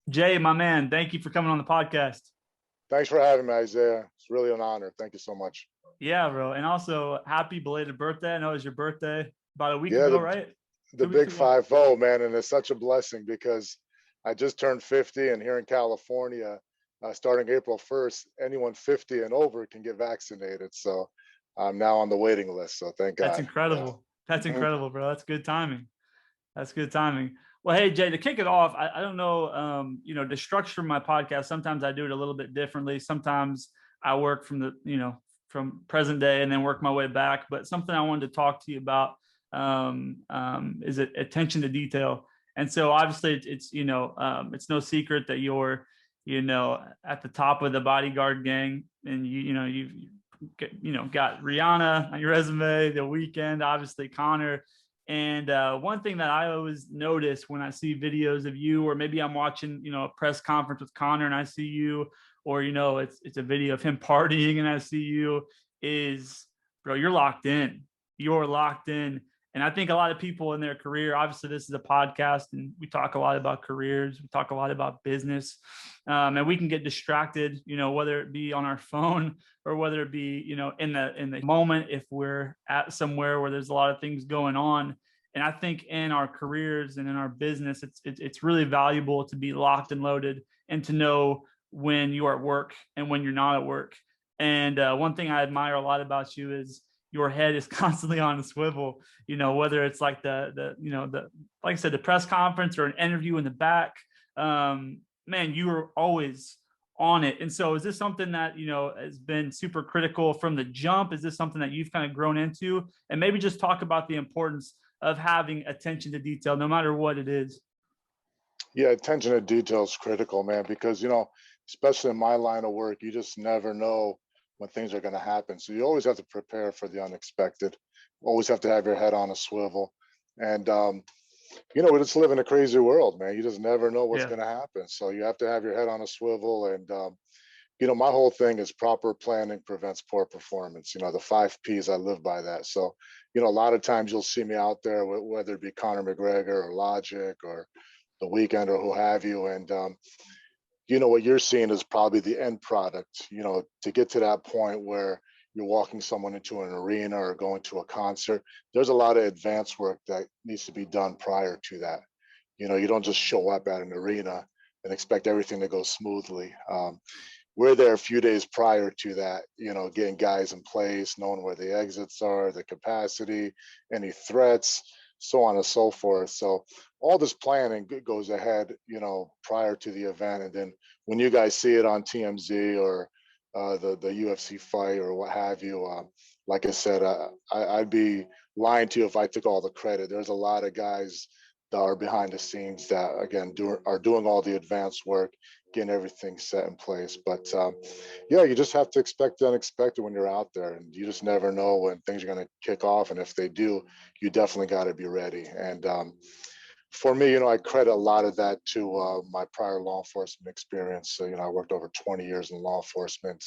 Jay, my man, thank you for coming on the podcast. Thanks for having me, Isaiah. It's really an honor. Thank you so much. Yeah, bro. And also, happy belated birthday. I know it was your birthday about a week Yeah, ago, the right? the 2 weeks big ago. 5-0, man, and it's such a blessing because I just turned 50, and here in California, starting April 1st, anyone 50 and over can get vaccinated. So I'm now on the waiting list. So thank That's God. Yeah. incredible. That's Mhm. incredible, bro. That's good timing. That's good timing. Well, hey, Jay, to kick it off, I don't know, to structure my podcast, sometimes I do it a little bit differently. Sometimes I work from from present day and then work my way back. But something I wanted to talk to you about is it attention to detail. And so obviously it's no secret that you're, at the top of the bodyguard gang and you've got Rihanna on your resume, The Weeknd, obviously Conor. And one thing that I always notice when I see videos of you, or maybe I'm watching, a press conference with Conor and I see you, or it's a video of him partying and I see you, is bro, you're locked in. You're locked in. And I think a lot of people in their career, obviously, this is a podcast and we talk a lot about careers, we talk a lot about business, and we can get distracted, whether it be on our phone or whether it be, in the moment if we're at somewhere where there's a lot of things going on. And I think in our careers and in our business, it's really valuable to be locked and loaded and to know when you are at work and when you're not at work. And one thing I admire a lot about you is your head is constantly on a swivel, whether it's like the like I said, the press conference or an interview in the back. Man, you are always on it. And so is this something that, has been super critical from the jump? Is this something that you've kind of grown into? And maybe just talk about the importance of having attention to detail, no matter what it is. Yeah, attention to detail is critical, man, because especially in my line of work, you just never know when things are going to happen. So you always have to prepare for the unexpected. Always have to have your head on a swivel. And we just live in a crazy world, man. You just never know what's Yeah. going to happen. So you have to have your head on a swivel. And my whole thing is proper planning prevents poor performance. The 5 Ps, I live by that. So a lot of times you'll see me out there, whether it be Conor McGregor or Logic or The Weeknd or who have you. And what you're seeing is probably the end product. To get to that point where you're walking someone into an arena or going to a concert, there's a lot of advanced work that needs to be done prior to that. You don't just show up at an arena and expect everything to go smoothly. We're there a few days prior to that, getting guys in place, knowing where the exits are, the capacity, any threats, so on and so forth. So all this planning goes ahead, prior to the event. And then when you guys see it on TMZ or the UFC fight or what have you, like I said, I'd be lying to you if I took all the credit. There's a lot of guys that are behind the scenes that, again, are doing all the advanced work, getting everything set in place. But yeah, you just have to expect the unexpected when you're out there, and you just never know when things are going to kick off. And if they do, you definitely got to be ready. And for me, I credit a lot of that to my prior law enforcement experience. So, I worked over 20 years in law enforcement,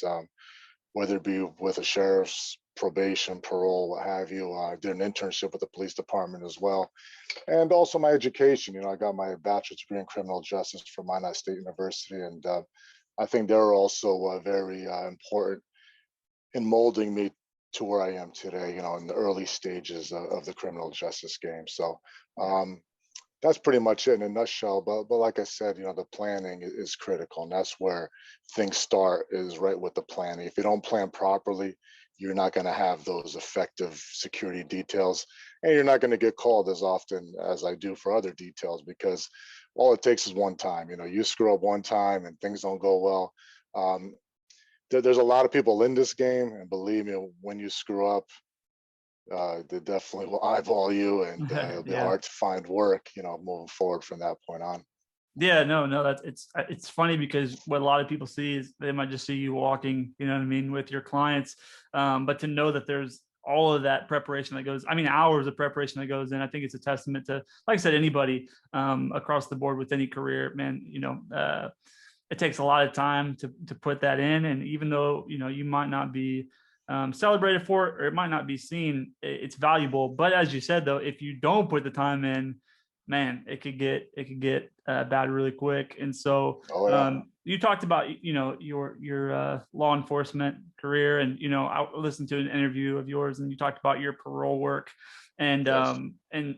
whether it be with a sheriff's probation, parole, what have you. I did an internship with the police department as well. And also my education. I got my bachelor's degree in criminal justice from Minot State University. And I think they were also very important in molding me to where I am today, in the early stages of the criminal justice game. So that's pretty much it in a nutshell. But like I said, the planning is critical, and that's where things start, is right with the planning. If you don't plan properly, you're not going to have those effective security details, and you're not going to get called as often as I do for other details, because all it takes is one time. You screw up one time and things don't go well. There's a lot of people in this game, and believe me, when you screw up, they definitely will eyeball you, and it'll be Yeah. hard to find work, moving forward from that point on. Yeah, no, that's it's funny because what a lot of people see is they might just see you walking, you know what I mean, with your clients. But to know that there's all of that preparation that goes, I mean, hours of preparation that goes in, I think it's a testament to, like I said, anybody across the board with any career, man, it takes a lot of time to put that in. And even though, you might not be celebrated for it, or it might not be seen, it's valuable. But as you said, though, if you don't put the time in, man, it could get bad really quick. And so Oh yeah. you talked about, your law enforcement career, and I listened to an interview of yours, and you talked about your parole work, Yes. and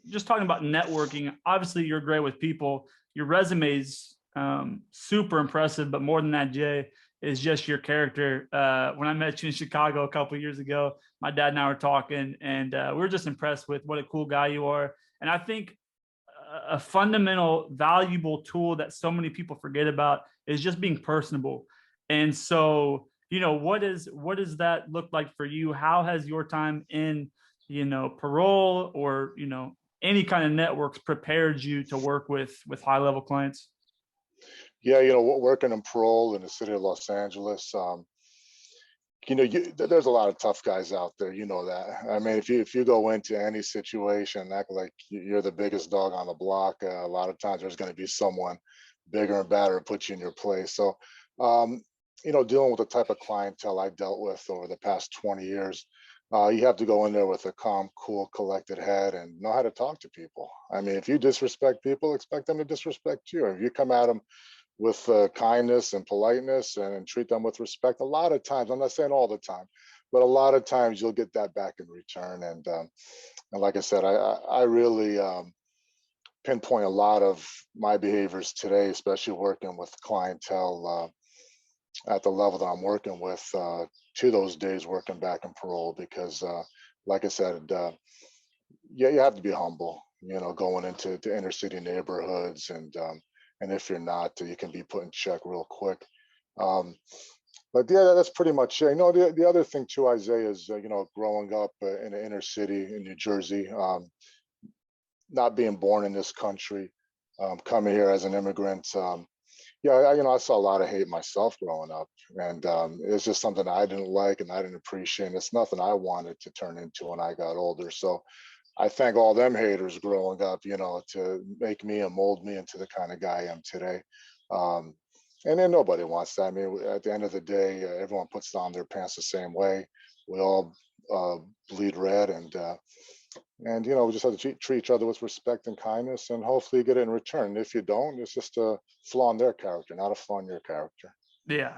just talking about networking. Obviously, you're great with people. Your resume's super impressive, but more than that, Jay, is just your character. When I met you in Chicago a couple of years ago, my dad and I were talking, and we were just impressed with what a cool guy you are. And I think a fundamental, valuable tool that so many people forget about is just being personable. And so, what does that look like for you? How has your time in, parole, or any kind of networks prepared you to work with high level clients? Yeah, working in parole in the city of Los Angeles, there's a lot of tough guys out there. You know that. I mean, if you go into any situation and act like you're the biggest dog on the block, a lot of times there's going to be someone bigger and badder to put you in your place. So, um, dealing with the type of clientele I dealt with over the past 20 years, you have to go in there with a calm, cool, collected head and know how to talk to people. I mean, if you disrespect people, expect them to disrespect you. If you come at them with kindness and politeness and treat them with respect, a lot of times, I'm not saying all the time, but a lot of times you'll get that back in return. And like I said, I really pinpoint a lot of my behaviors today, especially working with clientele at the level that I'm working with, to those days working back in parole, because like I said, yeah, you have to be humble, going into the inner city neighborhoods, and if you're not, you can be put in check real quick. Um, but yeah, that's pretty much it. The other thing too, Isaiah, is growing up in the inner city in New Jersey, not being born in this country, coming here as an immigrant. Yeah, I saw a lot of hate myself growing up, and it's just something I didn't like and I didn't appreciate. And it's nothing I wanted to turn into when I got older. So I thank all them haters growing up, to make me and mold me into the kind of guy I am today. Um, and then nobody wants that. I mean, at the end of the day, everyone puts down their pants the same way. We all uh, bleed red, and we just have to treat each other with respect and kindness, and hopefully you get it in return. If you don't, it's just a flaw in their character, not a flaw in your character. Yeah.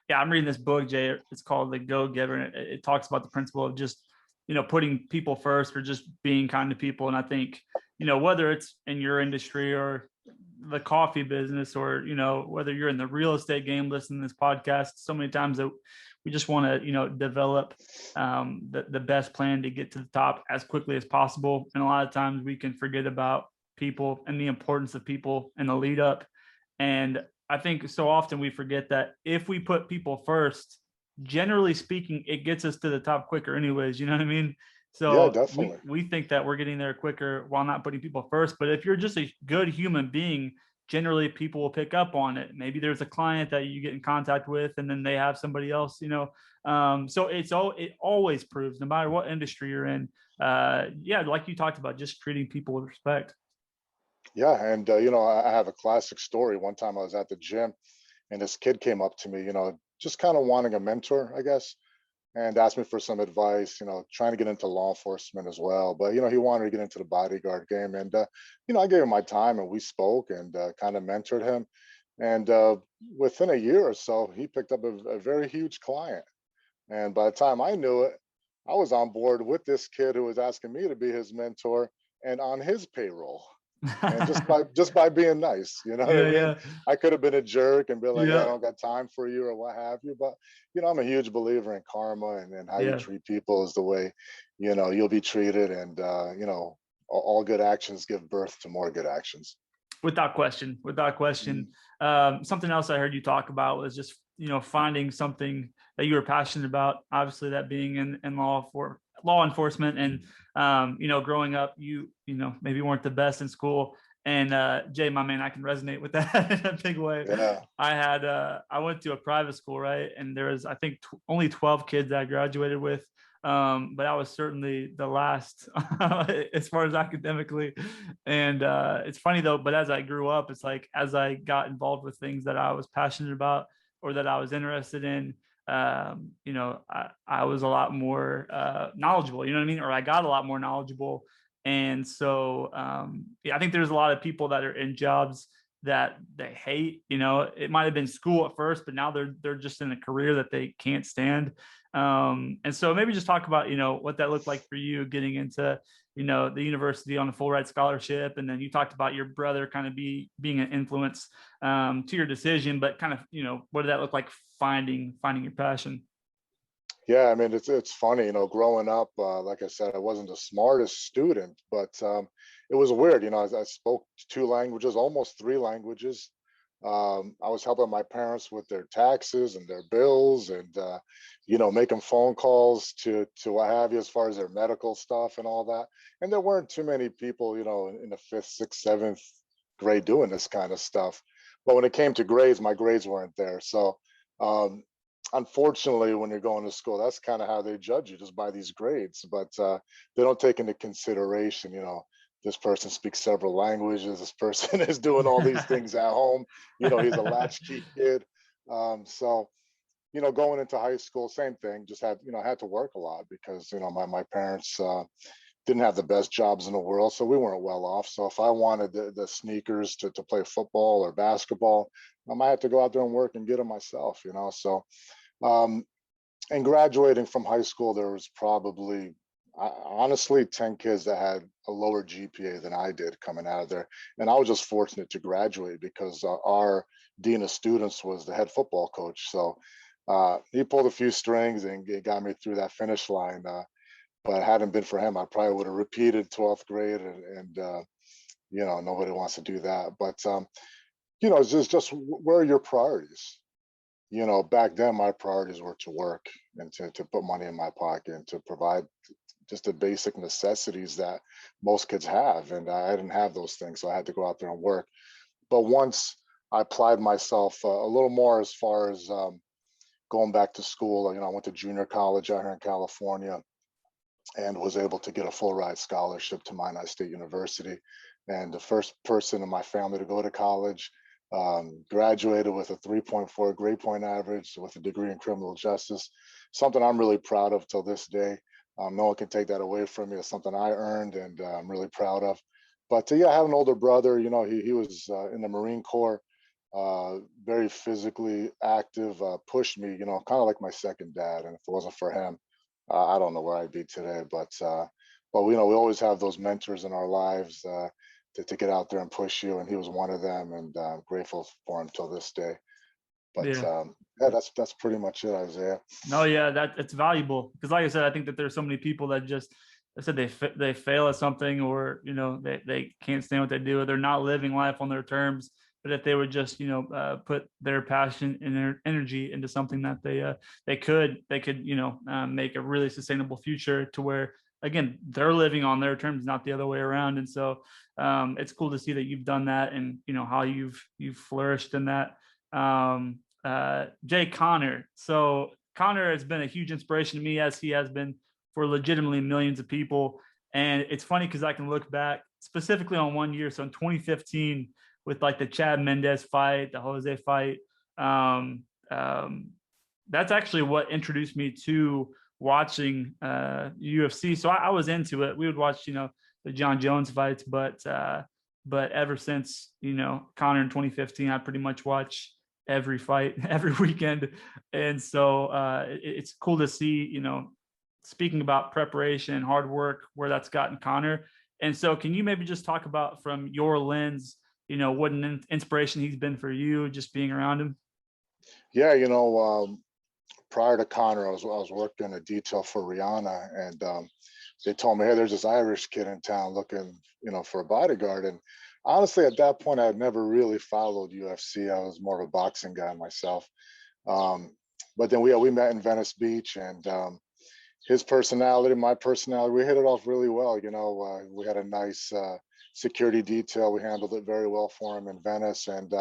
Yeah. I'm reading this book, Jay. It's called The Go Giver. And it talks about the principle of just, putting people first, or just being kind to people. And I think, whether it's in your industry or the coffee business, or, whether you're in the real estate game listening to this podcast, so many times that we just want to, develop the best plan to get to the top as quickly as possible. And a lot of times we can forget about people and the importance of people in the lead up. And I think so often we forget that if we put people first, generally speaking, it gets us to the top quicker anyways. You know what I mean? Yeah, So we, definitely. we think that we're getting there quicker while not putting people first. But if you're just a good human being, generally people will pick up on it. Maybe there's a client that you get in contact with, and then they have somebody else, so it always proves, no matter what industry you're in. Yeah, like you talked about, just treating people with respect. Yeah, and I have a classic story. One time I was at the gym, and this kid came up to me, just kind of wanting a mentor, I guess, and asked me for some advice. Trying to get into law enforcement as well, but he wanted to get into the bodyguard game, and I gave him my time, and we spoke, and kind of mentored him. And within a year or so, he picked up a very huge client. And by the time I knew it, I was on board with this kid who was asking me to be his mentor and on his payroll. And just by being nice, you know what I Yeah, mean? yeah, I could have been a jerk and been like, "Hey, I yeah, don't got time for you," or what have you. But I'm a huge believer in karma, and how you yeah. treat people is the way you'll be treated. And all good actions give birth to more good actions. Without question, without Mhm. question. Something else I heard you talk about was just, finding something that you were passionate about. Obviously, that being in law enforcement, and growing up, maybe weren't the best in school. And Jay, my man, I can resonate with that in a big way. Yeah. I went to a private school, right, and there was, I think, only 12 kids that I graduated with. But I was certainly the last as far as academically. And it's funny though, but as I grew up, it's like as I got involved with things that I was passionate about or that I was interested in, I was a lot more knowledgeable, you know what I mean? Or I got a lot more knowledgeable. And so yeah, I think there's a lot of people that are in jobs that they hate. You know, it might have been school at first, but now they're just in a career that they can't stand. And so maybe just talk about, you know, what that looked like for you getting into, you know, the university on a full ride scholarship. And then you talked about your brother kind of being an influence to your decision, but kind of, you know, what did that look like finding your passion? Yeah, I mean, it's funny, you know, growing up, like I said, I wasn't the smartest student, but it was weird. You know, I spoke two languages, almost three languages. I was helping my parents with their taxes and their bills, and you know, making phone calls to what have you, as far as their medical stuff and all that. And there weren't too many people, you know, in the fifth, sixth, seventh grade doing this kind of stuff. But when it came to grades, my grades weren't there. So um, unfortunately, when you're going to school, that's kind of how they judge you, just by these grades. But they don't take into consideration, you know, this person speaks several languages, this person is doing all these things at home, you know, he's a latchkey kid. So you know, going into high school, same thing, just had, you know, I had to work a lot because, you know, my parents didn't have the best jobs in the world, so we weren't well off. So if I wanted the sneakers to play football or basketball, I had to go out there and work and get them myself, you know. So um, and graduating from high school, there was probably honestly 10 kids that had a lower GPA than I did coming out of there. And I was just fortunate to graduate because our dean of students was the head football coach. So he pulled a few strings and got me through that finish line. But hadn't been for him, I probably would have repeated 12th grade, and you know, nobody wants to do that. But you know, it's just where are your priorities? You know, back then my priorities were to work and to put money in my pocket and to provide just the basic necessities that most kids have. And I didn't have those things. So I had to go out there and work. But once I applied myself a little more as far as going back to school, you know, I went to junior college out here in California and was able to get a full ride scholarship to Minot State University. And the first person in my family to go to college, graduated with a 3.4 grade point average with a degree in criminal justice, something I'm really proud of till this day. No one can take that away from me. It's something I earned, and I'm really proud of. But yeah, I have an older brother. You know, he was in the Marine Corps, very physically active, pushed me, you know, kind of like my second dad. And if it wasn't for him, I don't know where I'd be today. But you know, we always have those mentors in our lives to get out there and push you, and he was one of them. And I'm grateful for him till this day. But Yeah. yeah, that's pretty much it, Isaiah. No, yeah, that it's valuable because, like I said, I think that there's so many people that just, I said they fail at something, or you know, they can't stand what they do, or they're not living life on their terms. But if they would just, you know, put their passion and their energy into something that they could, you know, make a really sustainable future to where, again, they're living on their terms, not the other way around. And so it's cool to see that you've done that, and you know how you've flourished in that. Jay, Conor. So Conor has been a huge inspiration to me, as he has been for legitimately millions of people. And it's funny because I can look back specifically on one year. So in 2015, with like the Chad Mendez fight, the Jose fight, um, um, that's actually what introduced me to watching UFC. So I was into it. We would watch, you know, the John Jones fights, but ever since, you know, Conor in 2015, I pretty much watch every fight every weekend. And so it's cool to see, you know, speaking about preparation and hard work, where that's gotten Conor. And so can you maybe just talk about, from your lens, you know, what an inspiration he's been for you, just being around him? Yeah, you know, prior to Connor, I was working a detail for Rihanna, and they told me, hey, there's this Irish kid in town looking, you know, for a bodyguard. And honestly, at that point, I had never really followed UFC. I was more of a boxing guy myself. Um, but then we met in Venice Beach, and his personality, my personality, we hit it off really well. You know, we had a nice security detail. We handled it very well for him in Venice, and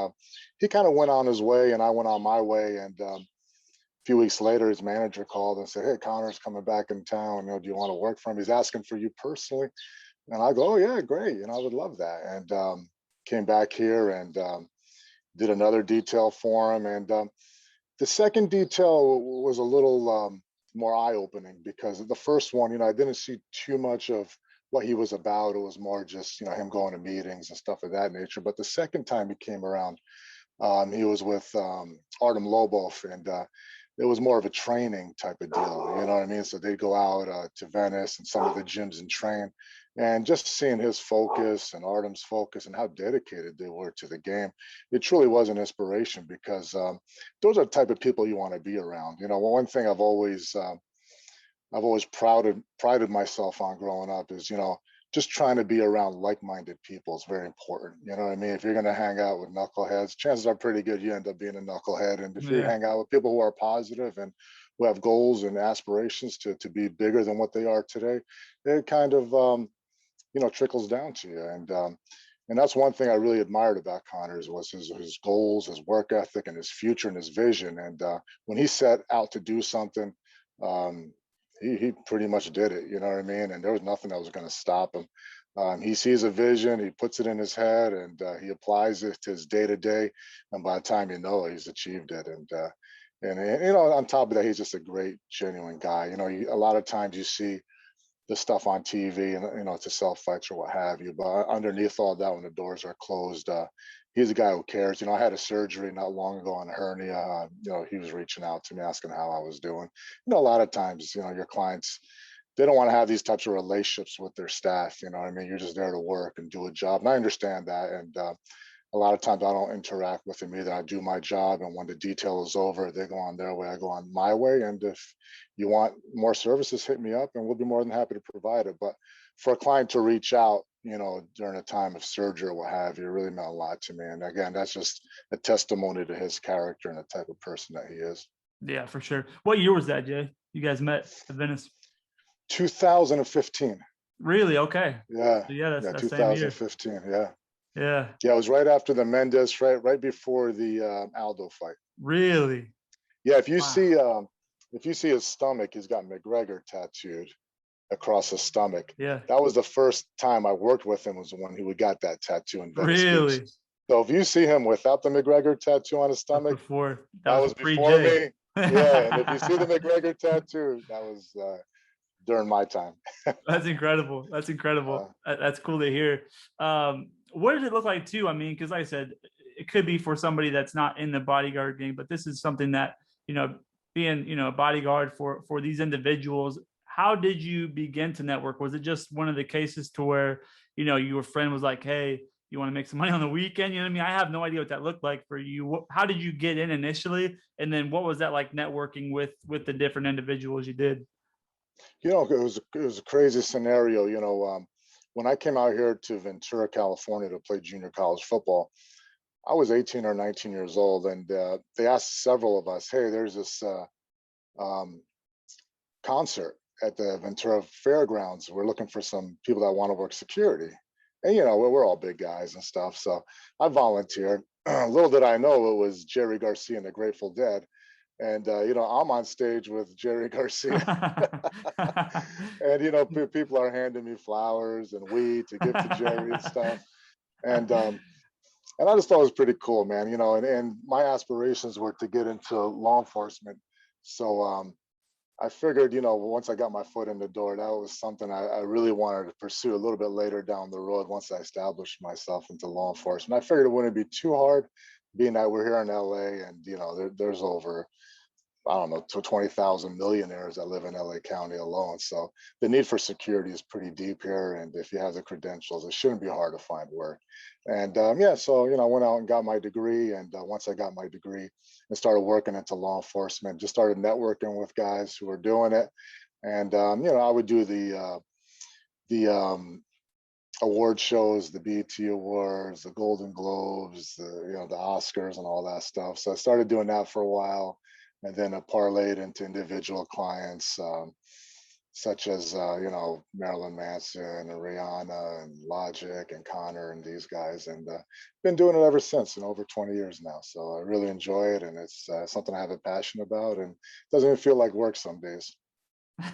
he kind of went on his way, and I went on my way. And a few weeks later, his manager called and said, "Hey, Connor's coming back in town. You know, do you want to work for him? He's asking for you personally." And I go, "Oh yeah, great. You know, I would love that." And came back here and did another detail for him. And the second detail was a little more eye-opening because the first one, you know, I didn't see too much of what he was about. It was more just, him going to meetings and stuff of that nature. But the second time he came around, he was with Artem Lobov, and it was more of a training type of deal. You know what I mean? So they'd go out to Venice and some of the gyms and train, and just seeing his focus and Artem's focus and how dedicated they were to the game, it truly was an inspiration, because those are the type of people you want to be around. One thing I've always prided myself on growing up is, just trying to be around like-minded people is very important. You know what I mean? If you're going to hang out with knuckleheads, chances are pretty good you end up being a knucklehead. And if you Yeah. hang out with people who are positive and who have goals and aspirations to be bigger than what they are today, it kind of, trickles down to you. And that's one thing I really admired about Conors, was his goals, his work ethic, and his future and his vision. And when he set out to do something, um, he pretty much did it. You know what I mean? And there was nothing that was going to stop him. He sees a vision, he puts it in his head, and he applies it to his day to day. And by the time you know it, he's achieved it. And on top of that, he's just a great, genuine guy. A lot of times you see the stuff on TV, and it's a self-fights or what have you. But underneath all that, when the doors are closed, he's a guy who cares. I had a surgery not long ago on a hernia. He was reaching out to me, asking how I was doing. A lot of times, your clients, they don't want to have these types of relationships with their staff. You know what I mean? You're just there to work and do a job. And I understand that. And a lot of times I don't interact with them either. I do my job, and when the detail is over, they go on their way, I go on my way. And if you want more services, hit me up and we'll be more than happy to provide it. But for a client to reach out, during a time of surgery or what have you, it really meant a lot to me. And again, that's just a testimony to his character and the type of person that he is. Yeah, for sure. What year was that, Jay? You guys met at Venice? 2015. Really? Okay. Yeah. So yeah, that's Yeah. that same year. 2015. Yeah. Yeah. Yeah. It was right after the Mendes, right before the Aldo fight. Really? Yeah. Wow. If you see his stomach, he's got McGregor tattooed across his stomach. Yeah. That was the first time I worked with him, was when he got that tattoo in Venice Beach. Really? So if you see him without the McGregor tattoo on his That's stomach, before. That that was was before pre-Jay. me. Yeah. And if you see the McGregor tattoo, that was during my time. That's incredible. That's incredible. That's cool to hear. What did it look like too? I mean, because like I said, it could be for somebody that's not in the bodyguard game, but this is something that, being, a bodyguard for these individuals. How did you begin to network? Was it just one of the cases to where, your friend was like, hey, you want to make some money on the weekend? You know what I mean? I have no idea what that looked like for you. How did you get in initially? And then what was that like networking with the different individuals you did? It was a crazy scenario. When I came out here to Ventura, California to play junior college football, I was 18 or 19 years old, and they asked several of us, hey, there's this um, concert at the Ventura Fairgrounds. We're looking for some people that want to work security. And, we're all big guys and stuff. So I volunteered. Little did I know it was Jerry Garcia and the Grateful Dead. And, I'm on stage with Jerry Garcia. And, people are handing me flowers and weed to give to Jerry and stuff. And I just thought it was pretty cool, man. And my aspirations were to get into law enforcement. So I figured, once I got my foot in the door, that was something I really wanted to pursue a little bit later down the road once I established myself into law enforcement. I figured it wouldn't be too hard, being that we're here in LA, and there's over, I don't know, to 20,000 millionaires that live in LA County alone. So the need for security is pretty deep here. And if you have the credentials, it shouldn't be hard to find work. And so, I went out and got my degree. And once I got my degree and started working into law enforcement, just started networking with guys who were doing it. And, I would do the award shows, the BET Awards, the Golden Globes, the Oscars and all that stuff. So I started doing that for a while. And then I parlayed into individual clients, such as, Marilyn Manson and Rihanna and Logic and Conor and these guys. And been doing it ever since, over 20 years now. So I really enjoy it. And it's something I have a passion about, and it doesn't even feel like work some days.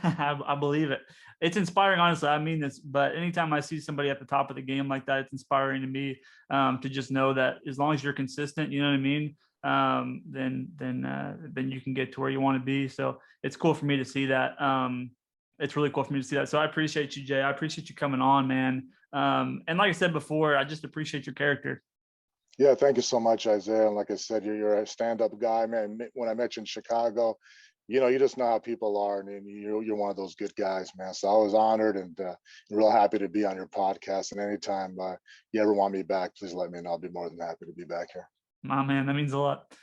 I believe it. It's inspiring, honestly. I mean this, but anytime I see somebody at the top of the game like that, it's inspiring to me, to just know that as long as you're consistent, you know what I mean, then you can get to where you want to be. So it's cool for me to see that. It's really cool for me to see that. So I appreciate you, Jay. I appreciate you coming on, man. And like I said before, I just appreciate your character. Yeah, thank you so much, Isaiah. And like I said, you're a stand-up guy, man. When I met you in Chicago, you just know how people are, and you're one of those good guys, man. So I was honored and real happy to be on your podcast. And anytime you ever want me back, please let me know. I'll be more than happy to be back here. My man, that means a lot.